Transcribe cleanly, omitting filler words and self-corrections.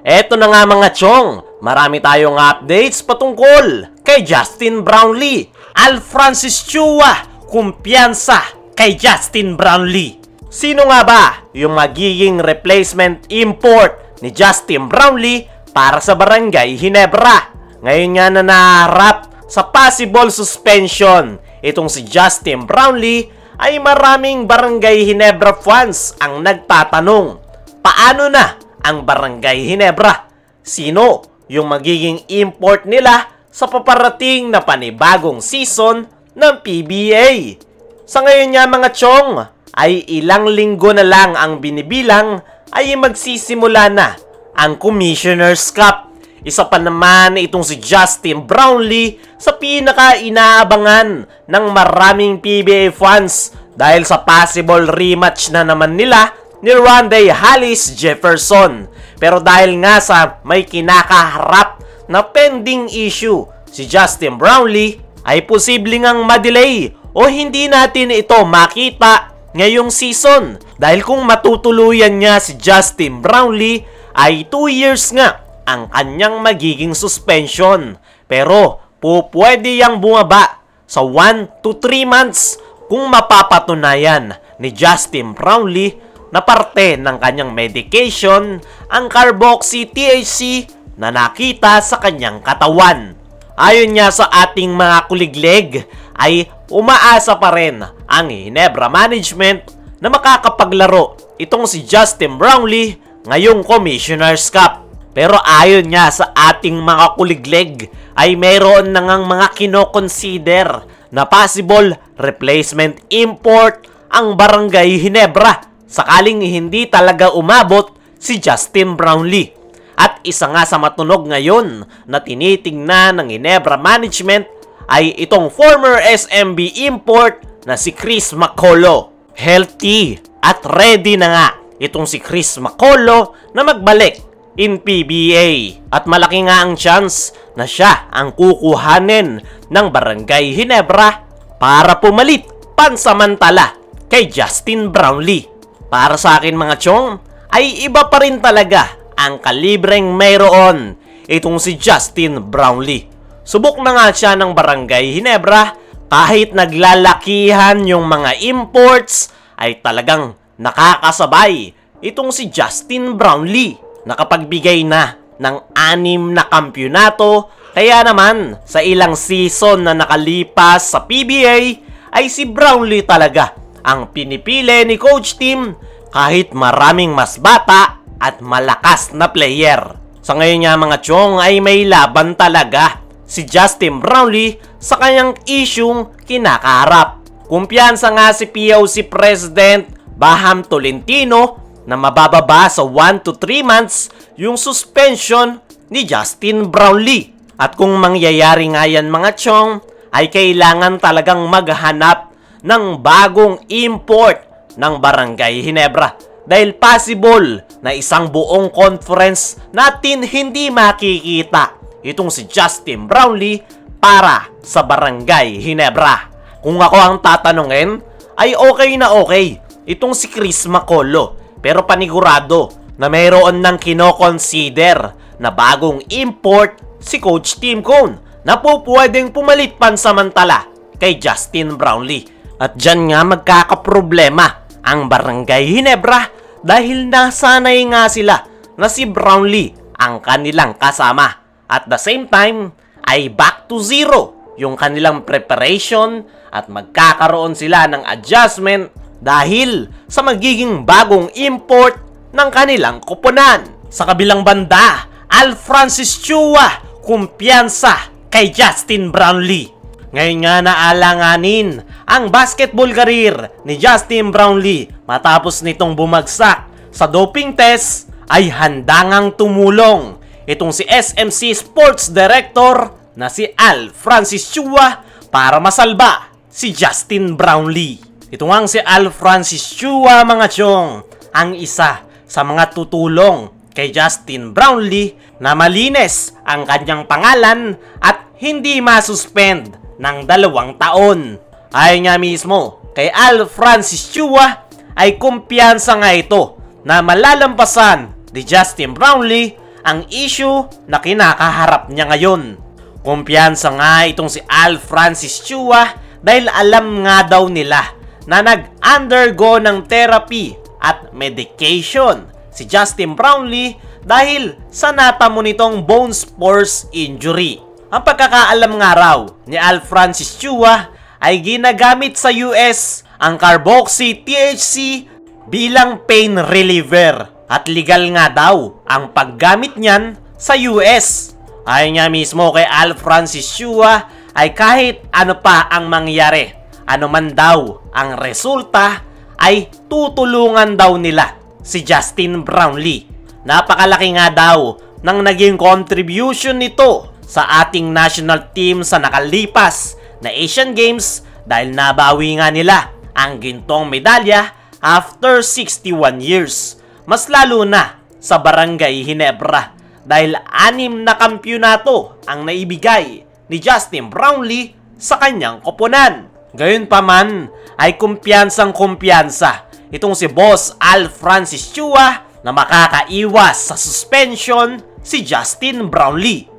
Eto na nga mga chong, marami tayong updates patungkol kay Justin Brownlee. Al Francis Chua, kumpiyansa kay Justin Brownlee. Sino nga ba yung magiging replacement import ni Justin Brownlee para sa Barangay Ginebra? Ngayon nga na naharap sa possible suspension itong si Justin Brownlee, ay maraming Barangay Ginebra fans ang nagtatanong, paano na ang Barangay Ginebra? Sino yung magiging import nila sa paparating na panibagong season ng PBA? Sa ngayon nga mga chong, ay ilang linggo na lang ang binibilang ay magsisimula na ang Commissioner's Cup. Isa pa naman itong si Justin Brownlee sa pinaka-inaabangan ng maraming PBA fans dahil sa possible rematch na naman nila ni Rondae Hollis Jefferson. Pero dahil nga sa may kinakaharap na pending issue si Justin Brownlee, ay posibleng ang madelay o hindi natin ito makita ngayong season. Dahil kung matutuluyan niya si Justin Brownlee, ay 2 years nga ang kanyang magiging suspension. Pero pwede yang bumaba sa 1 to 3 months kung mapapatunayan ni Justin Brownlee na parte ng kanyang medication ang carboxy THC na nakita sa kanyang katawan. Ayon niya sa ating mga kuliglig, ay umaasa pa rin ang Ginebra management na makakapaglaro itong si Justin Brownlee ngayong Commissioner's Cup. Pero ayon niya sa ating mga kuliglig, ay mayroon na ngang mga kinoconsider na possible replacement import ang Barangay Ginebra sakaling hindi talaga umabot si Justin Brownlee. At isa nga sa matunog ngayon na tinitingnan ng Ginebra management ay itong former SMB import na si Chris Makolo. Healthy at ready na nga itong si Chris Makolo na magbalik in PBA. At malaki nga ang chance na siya ang kukuhanin ng Barangay Ginebra para pumalit pansamantala kay Justin Brownlee. Para sa akin mga chong, ay iba pa rin talaga ang kalibreng mayroon itong si Justin Brownlee. Subok na nga siya ng Barangay Ginebra, kahit naglalakihan yung mga imports ay talagang nakakasabay itong si Justin Brownlee. Nakapagbigay na ng 6 na kampyonato, kaya naman sa ilang season na nakalipas sa PBA ay si Brownlee talaga ang pinipili ni Coach Tim kahit maraming mas bata at malakas na player. Sa ngayon nga mga chong ay may laban talaga si Justin Brownlee sa kanyang isyung kinakaharap. Kumpiyansa nga si POC President Baham Tolentino na mabababa sa 1 to 3 months yung suspension ni Justin Brownlee. At kung mangyayari nga yan mga chong, ay kailangan talagang maghanap ng bagong import ng Barangay Ginebra. Dahil possible na isang buong conference natin hindi makikita itong si Justin Brownlee para sa Barangay Ginebra. Kung ako ang tatanungin, ay okay na okay itong si Chris Makolo. Pero panigurado na mayroon ng kinoconsider na bagong import si Coach Tim Cone na pwedeng pumalit pansamantala kay Justin Brownlee. At dyan nga magkakaproblema ang Barangay Ginebra dahil nasanay nga sila na si Brownlee ang kanilang kasama. At the same time ay back to zero yung kanilang preparation at magkakaroon sila ng adjustment dahil sa magiging bagong import ng kanilang koponan. Sa kabilang banda, Al Francis Chua, kumpiyansa kay Justin Brownlee. Ngayon nga naalanganin ang basketball career ni Justin Brownlee matapos nitong bumagsak sa doping test, ay handa ngang tumulong itong si SMC Sports Director na si Al Francis Chua para masalba si Justin Brownlee. Ito nga si Al Francis Chua mga chong, ang isa sa mga tutulong kay Justin Brownlee na malinis ang kanyang pangalan at hindi masuspend ng 2 taon. Ayon nga mismo kay Al Francis Chua ay kumpiyansa nga ito na malalampasan ni Justin Brownlee ang issue na kinakaharap niya ngayon. Kumpiyansa nga itong si Al Francis Chua dahil alam nga daw nila na nag-undergo ng therapy at medication si Justin Brownlee dahil sa natamo nitong bone spurs injury. Ang pagkakaalam nga raw ni Al Francis Chua ay ginagamit sa US ang Carboxy THC bilang pain reliever at legal nga daw ang paggamit niyan sa US. Ayon nga mismo kay Al Francis Chua ay kahit ano pa ang mangyari, ano man daw ang resulta, ay tutulungan daw nila si Justin Brownlee. Napakalaki nga daw ng naging contribution nito sa ating national team sa nakalipas na Asian Games dahil nabawi nga nila ang gintong medalya after 61 years. Mas lalo na sa Barangay Ginebra dahil 6 na kampyonato ang naibigay ni Justin Brownlee sa kanyang koponan. Gayunpaman ay kumpiyansang-kumpiyansa itong si Boss Al Francis Chua na makakaiwas sa suspension si Justin Brownlee.